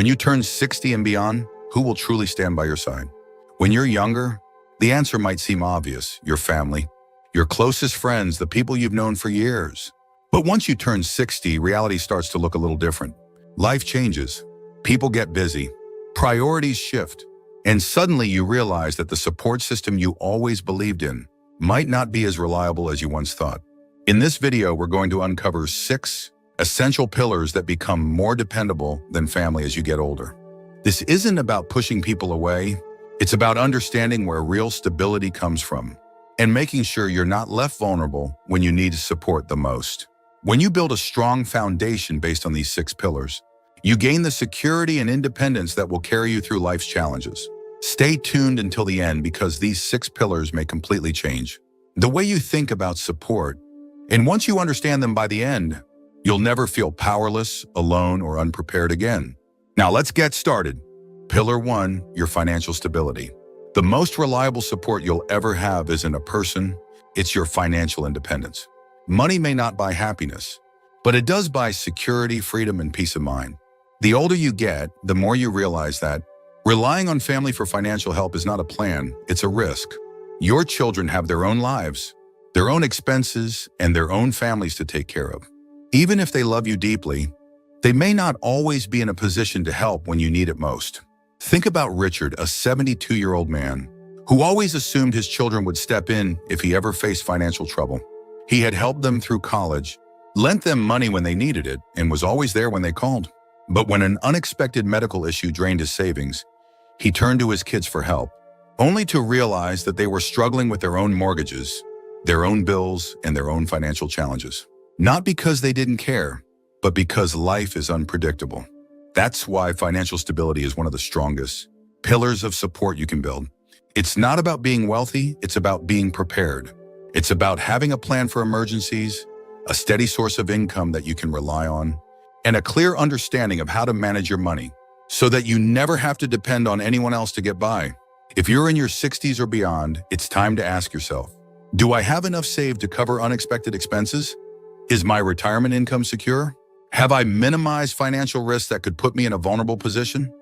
When you turn 60 and beyond, who will truly stand by your side? When you're younger, the answer might seem obvious: your family, your closest friends, the people you've known for years. But once you turn 60, reality starts to look a little different. Life changes, people get busy, priorities shift, and suddenly you realize that the support system you always believed in might not be as reliable as you once thought. In this video, we're going to uncover 6 essential pillars that become more dependable than family as you get older. This isn't about pushing people away. It's about understanding where real stability comes from and making sure you're not left vulnerable when you need support the most. When you build a strong foundation based on these 6 pillars, you gain the security and independence that will carry you through life's challenges. Stay tuned until the end because these 6 pillars may completely change the way you think about support. And once you understand them by the end, you'll never feel powerless, alone, or unprepared again. Now let's get started. Pillar 1, your financial stability. The most reliable support you'll ever have isn't a person, it's your financial independence. Money may not buy happiness, but it does buy security, freedom, and peace of mind. The older you get, the more you realize that relying on family for financial help is not a plan, it's a risk. Your children have their own lives, their own expenses, and their own families to take care of. Even if they love you deeply, they may not always be in a position to help when you need it most. Think about Richard, a 72-year-old man who always assumed his children would step in if he ever faced financial trouble. He had helped them through college, lent them money when they needed it, and was always there when they called. But when an unexpected medical issue drained his savings, he turned to his kids for help, only to realize that they were struggling with their own mortgages, their own bills, and their own financial challenges. Not because they didn't care, but because life is unpredictable. That's why financial stability is one of the strongest pillars of support you can build. It's not about being wealthy, it's about being prepared. It's about having a plan for emergencies, a steady source of income that you can rely on, and a clear understanding of how to manage your money so that you never have to depend on anyone else to get by. If you're in your 60s or beyond, it's time to ask yourself, do I have enough saved to cover unexpected expenses? Is my retirement income secure? Have I minimized financial risks that could put me in a vulnerable position?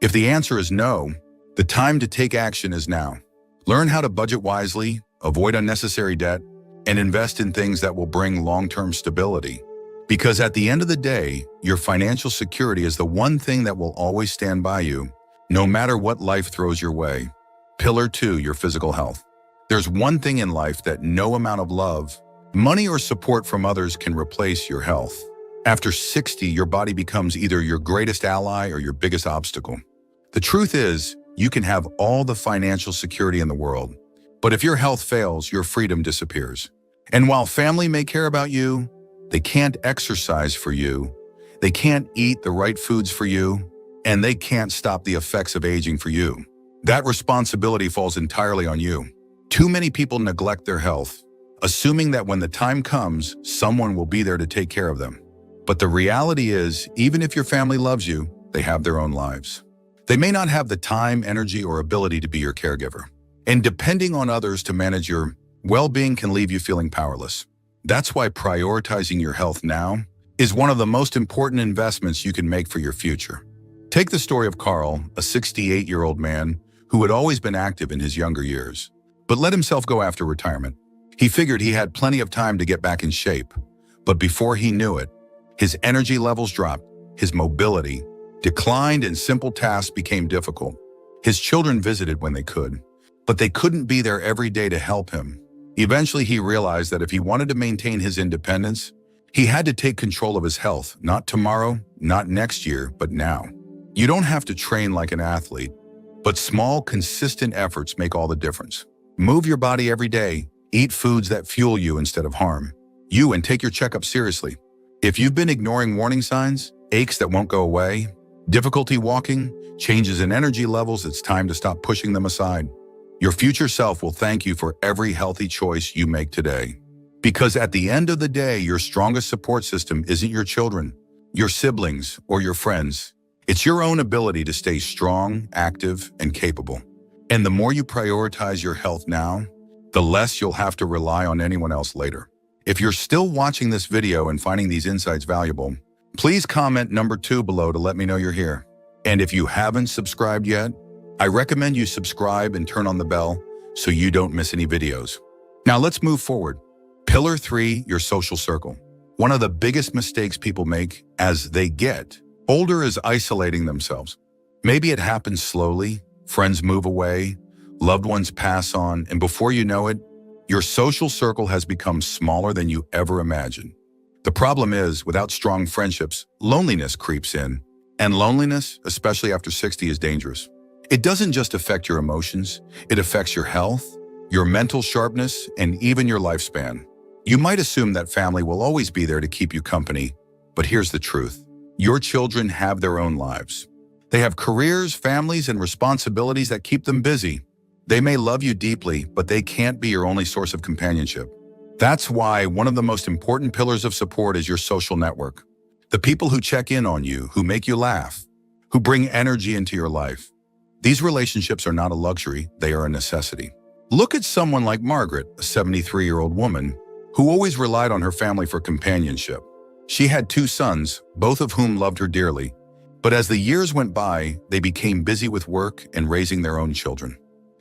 If the answer is no, the time to take action is now. Learn how to budget wisely, avoid unnecessary debt, and invest in things that will bring long-term stability. Because at the end of the day, your financial security is the one thing that will always stand by you, no matter what life throws your way. Pillar 2, your physical health. There's one thing in life that no amount of love, money, or support from others can replace: your health. After 60, your body becomes either your greatest ally or your biggest obstacle. The truth is, you can have all the financial security in the world, but if your health fails, your freedom disappears. And while family may care about you, they can't exercise for you, they can't eat the right foods for you, and they can't stop the effects of aging for you. That responsibility falls entirely on you. Too many people neglect their health, assuming that when the time comes, someone will be there to take care of them. But the reality is, even if your family loves you, they have their own lives. They may not have the time, energy, or ability to be your caregiver. And depending on others to manage your well-being can leave you feeling powerless. That's why prioritizing your health now is one of the most important investments you can make for your future. Take the story of Carl, a 68-year-old man who had always been active in his younger years, but let himself go after retirement. He figured he had plenty of time to get back in shape, but before he knew it, his energy levels dropped, his mobility declined, and simple tasks became difficult. His children visited when they could, but they couldn't be there every day to help him. Eventually, he realized that if he wanted to maintain his independence, he had to take control of his health, not tomorrow, not next year, but now. You don't have to train like an athlete, but small, consistent efforts make all the difference. Move your body every day, eat foods that fuel you instead of harm you, and take your checkup seriously. If you've been ignoring warning signs, aches that won't go away, difficulty walking, changes in energy levels, it's time to stop pushing them aside. Your future self will thank you for every healthy choice you make today. Because at the end of the day, your strongest support system isn't your children, your siblings, or your friends. It's your own ability to stay strong, active, and capable. And the more you prioritize your health now, the less you'll have to rely on anyone else later. If you're still watching this video and finding these insights valuable, please comment number 2 below to let me know you're here. And if you haven't subscribed yet, I recommend you subscribe and turn on the bell so you don't miss any videos. Now let's move forward. Pillar 3, your social circle. One of the biggest mistakes people make as they get older is isolating themselves. Maybe it happens slowly, friends move away, loved ones pass on, and before you know it, your social circle has become smaller than you ever imagined. The problem is, without strong friendships, loneliness creeps in. And loneliness, especially after 60, is dangerous. It doesn't just affect your emotions, it affects your health, your mental sharpness, and even your lifespan. You might assume that family will always be there to keep you company, but here's the truth. Your children have their own lives. They have careers, families, and responsibilities that keep them busy. They may love you deeply, but they can't be your only source of companionship. That's why one of the most important pillars of support is your social network. The people who check in on you, who make you laugh, who bring energy into your life. These relationships are not a luxury, they are a necessity. Look at someone like Margaret, a 73-year-old woman, who always relied on her family for companionship. She had 2 sons, both of whom loved her dearly. But as the years went by, they became busy with work and raising their own children.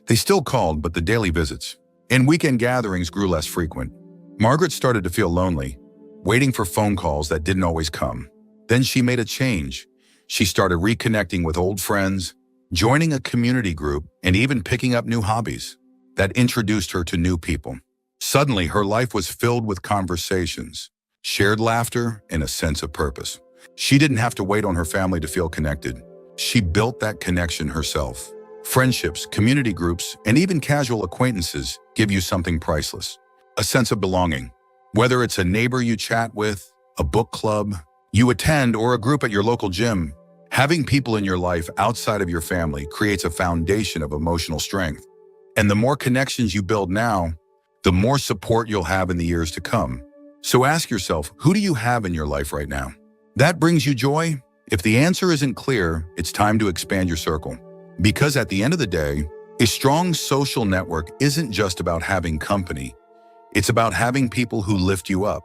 They still called, but the daily visits and weekend gatherings grew less frequent. Margaret started to feel lonely, waiting for phone calls that didn't always come. Then she made a change. She started reconnecting with old friends, joining a community group, and even picking up new hobbies that introduced her to new people. Suddenly, her life was filled with conversations, shared laughter, and a sense of purpose. She didn't have to wait on her family to feel connected. She built that connection herself. Friendships, community groups, and even casual acquaintances give you something priceless. A sense of belonging. Whether it's a neighbor you chat with, a book club you attend, or a group at your local gym, having people in your life outside of your family creates a foundation of emotional strength. And the more connections you build now, the more support you'll have in the years to come. So ask yourself, who do you have in your life right now? That brings you joy? If the answer isn't clear, it's time to expand your circle. Because at the end of the day, a strong social network isn't just about having company. It's about having people who lift you up,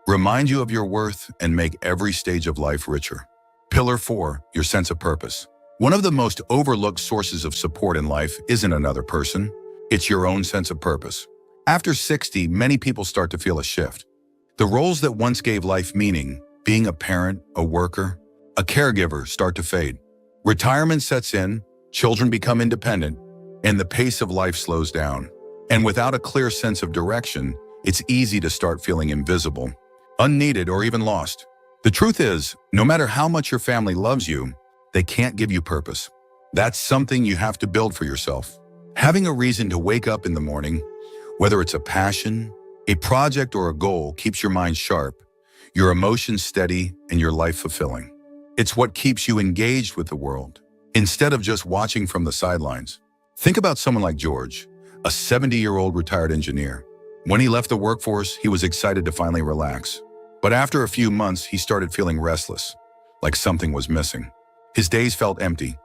remind you of your worth, and make every stage of life richer. Pillar 4, your sense of purpose. One of the most overlooked sources of support in life isn't another person. It's your own sense of purpose. After 60, many people start to feel a shift. The roles that once gave life meaning, being a parent, a worker, a caregiver, start to fade. Retirement sets in, children become independent, and the pace of life slows down. And without a clear sense of direction, it's easy to start feeling invisible, unneeded, or even lost. The truth is, no matter how much your family loves you, they can't give you purpose. That's something you have to build for yourself. Having a reason to wake up in the morning, whether it's a passion, a project, or a goal, keeps your mind sharp, your emotions steady, and your life fulfilling. It's what keeps you engaged with the world, instead of just watching from the sidelines. Think about someone like George, a 70-year-old retired engineer. When he left the workforce, he was excited to finally relax. But after a few months, he started feeling restless, like something was missing. His days felt empty.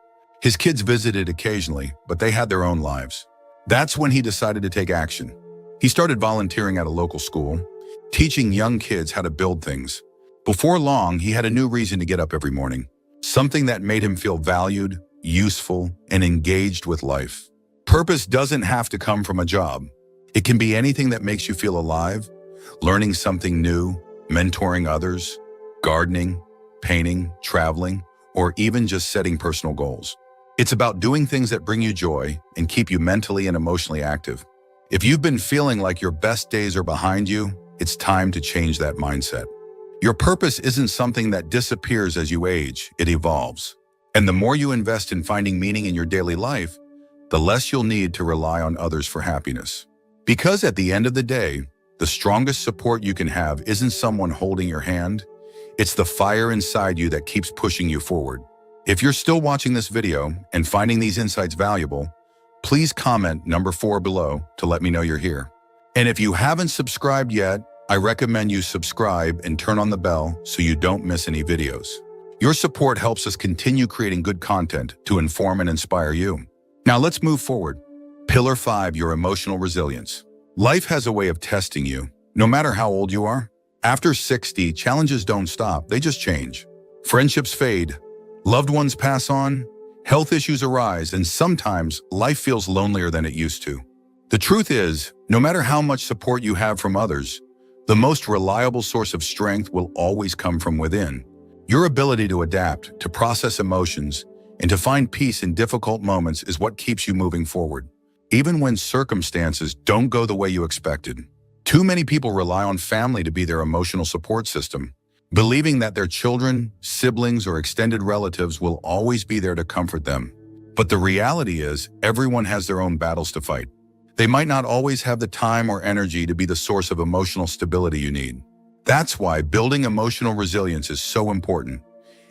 His kids visited occasionally, but they had their own lives. That's when he decided to take action. He started volunteering at a local school, teaching young kids how to build things. Before long, he had a new reason to get up every morning, something that made him feel valued, useful, and engaged with life. Purpose doesn't have to come from a job. It can be anything that makes you feel alive, learning something new, mentoring others, gardening, painting, traveling, or even just setting personal goals. It's about doing things that bring you joy and keep you mentally and emotionally active. If you've been feeling like your best days are behind you, it's time to change that mindset. Your purpose isn't something that disappears as you age, it evolves. And the more you invest in finding meaning in your daily life, the less you'll need to rely on others for happiness. Because at the end of the day, the strongest support you can have isn't someone holding your hand, it's the fire inside you that keeps pushing you forward. If you're still watching this video and finding these insights valuable, please comment number 4 below to let me know you're here. And if you haven't subscribed yet, I recommend you subscribe and turn on the bell so you don't miss any videos. Your support helps us continue creating good content to inform and inspire you. Now let's move forward. Pillar 5, your emotional resilience. Life has a way of testing you, no matter how old you are. After 60, challenges don't stop, they just change. Friendships fade, Loved ones pass on, health issues arise, and sometimes life feels lonelier than it used to. The truth is, no matter how much support you have from others, the most reliable source of strength will always come from within. Your ability to adapt, to process emotions, and to find peace in difficult moments is what keeps you moving forward, even when circumstances don't go the way you expected. Too many people rely on family to be their emotional support system, believing that their children, siblings, or extended relatives will always be there to comfort them. But the reality is, everyone has their own battles to fight. They might not always have the time or energy to be the source of emotional stability you need. That's why building emotional resilience is so important.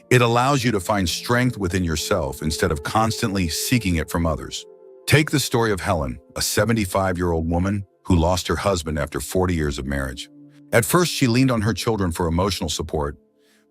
It allows you to find strength within yourself instead of constantly seeking it from others. Take the story of Helen, a 75-year-old woman who lost her husband after 40 years of marriage. At first, she leaned on her children for emotional support,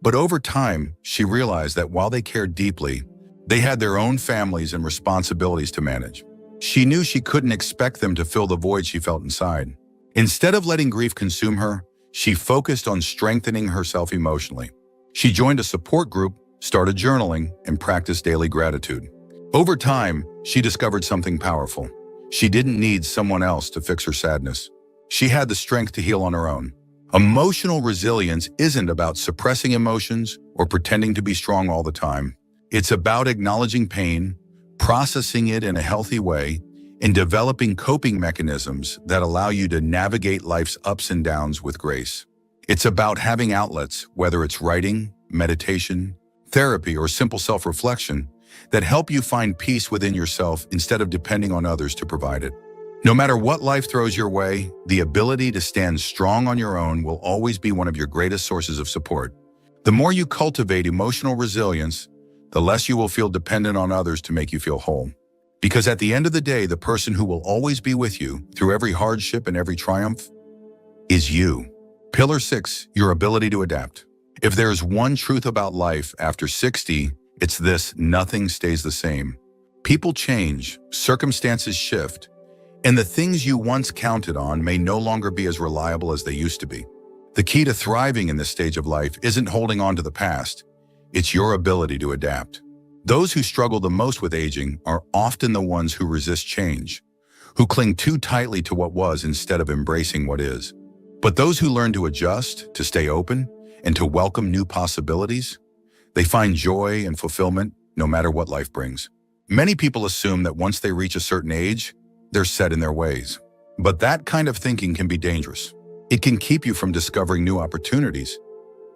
but over time, she realized that while they cared deeply, they had their own families and responsibilities to manage. She knew she couldn't expect them to fill the void she felt inside. Instead of letting grief consume her, she focused on strengthening herself emotionally. She joined a support group, started journaling, and practiced daily gratitude. Over time, she discovered something powerful. She didn't need someone else to fix her sadness. She had the strength to heal on her own. Emotional resilience isn't about suppressing emotions or pretending to be strong all the time. It's about acknowledging pain, processing it in a healthy way, and developing coping mechanisms that allow you to navigate life's ups and downs with grace. It's about having outlets, whether it's writing, meditation, therapy, or simple self-reflection, that help you find peace within yourself instead of depending on others to provide it. No matter what life throws your way, the ability to stand strong on your own will always be one of your greatest sources of support. The more you cultivate emotional resilience, the less you will feel dependent on others to make you feel whole. Because at the end of the day, the person who will always be with you through every hardship and every triumph is you. Pillar 6, your ability to adapt. If there's one truth about life after 60, it's this: nothing stays the same. People change, circumstances shift, and the things you once counted on may no longer be as reliable as they used to be. The key to thriving in this stage of life isn't holding on to the past. It's your ability to adapt. Those who struggle the most with aging are often the ones who resist change, who cling too tightly to what was instead of embracing what is. But those who learn to adjust, to stay open, and to welcome new possibilities, they find joy and fulfillment no matter what life brings. Many people assume that once they reach a certain age, they're set in their ways. But that kind of thinking can be dangerous. It can keep you from discovering new opportunities,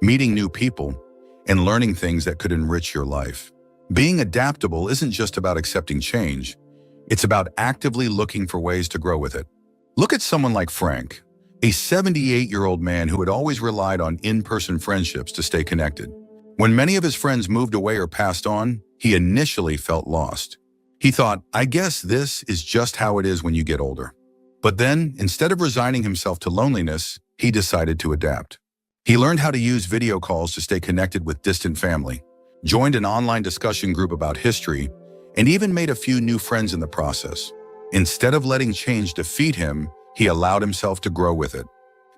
meeting new people, and learning things that could enrich your life. Being adaptable isn't just about accepting change. It's about actively looking for ways to grow with it. Look at someone like Frank, a 78-year-old man who had always relied on in-person friendships to stay connected. When many of his friends moved away or passed on, he initially felt lost. He thought, I guess this is just how it is when you get older. But then, instead of resigning himself to loneliness, he decided to adapt. He learned how to use video calls to stay connected with distant family, joined an online discussion group about history, and even made a few new friends in the process. Instead of letting change defeat him, he allowed himself to grow with it.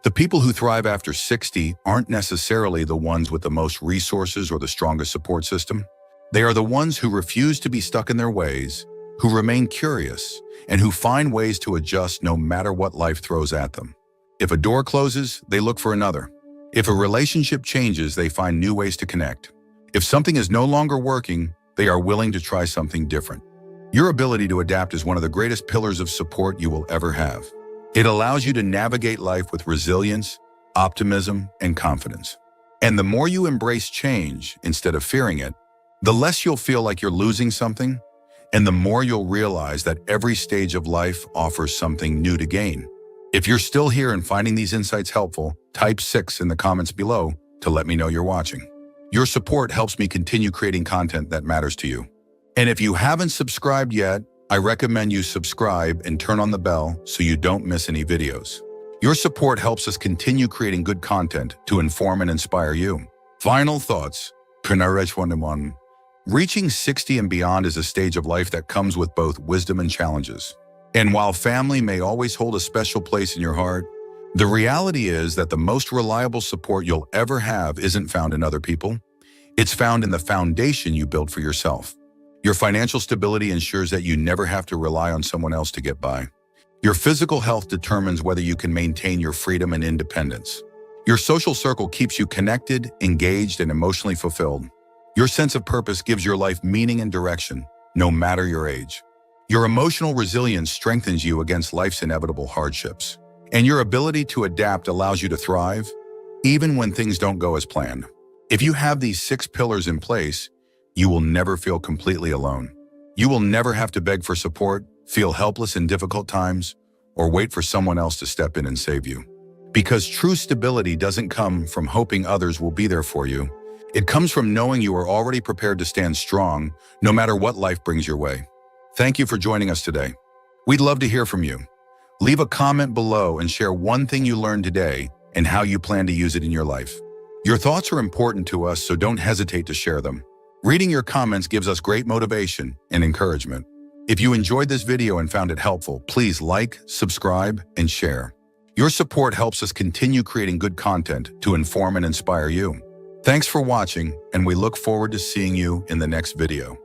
The people who thrive after 60 aren't necessarily the ones with the most resources or the strongest support system. They are the ones who refuse to be stuck in their ways, who remain curious, and who find ways to adjust no matter what life throws at them. If a door closes, they look for another. If a relationship changes, they find new ways to connect. If something is no longer working, they are willing to try something different. Your ability to adapt is one of the greatest pillars of support you will ever have. It allows you to navigate life with resilience, optimism, and confidence. And the more you embrace change instead of fearing it, the less you'll feel like you're losing something, and the more you'll realize that every stage of life offers something new to gain. If you're still here and finding these insights helpful, type 6 in the comments below to let me know you're watching. Your support helps me continue creating content that matters to you. And if you haven't subscribed yet, I recommend you subscribe and turn on the bell so you don't miss any videos. Your support helps us continue creating good content to inform and inspire you. Final thoughts. Reaching 60 and beyond is a stage of life that comes with both wisdom and challenges. And while family may always hold a special place in your heart, the reality is that the most reliable support you'll ever have isn't found in other people. It's found in the foundation you build for yourself. Your financial stability ensures that you never have to rely on someone else to get by. Your physical health determines whether you can maintain your freedom and independence. Your social circle keeps you connected, engaged, and emotionally fulfilled. Your sense of purpose gives your life meaning and direction, no matter your age. Your emotional resilience strengthens you against life's inevitable hardships. And your ability to adapt allows you to thrive, even when things don't go as planned. If you have these 6 pillars in place, you will never feel completely alone. You will never have to beg for support, feel helpless in difficult times, or wait for someone else to step in and save you. Because true stability doesn't come from hoping others will be there for you. It comes from knowing you are already prepared to stand strong, no matter what life brings your way. Thank you for joining us today. We'd love to hear from you. Leave a comment below and share one thing you learned today and how you plan to use it in your life. Your thoughts are important to us, so don't hesitate to share them. Reading your comments gives us great motivation and encouragement. If you enjoyed this video and found it helpful, please like, subscribe, and share. Your support helps us continue creating good content to inform and inspire you. Thanks for watching, and we look forward to seeing you in the next video.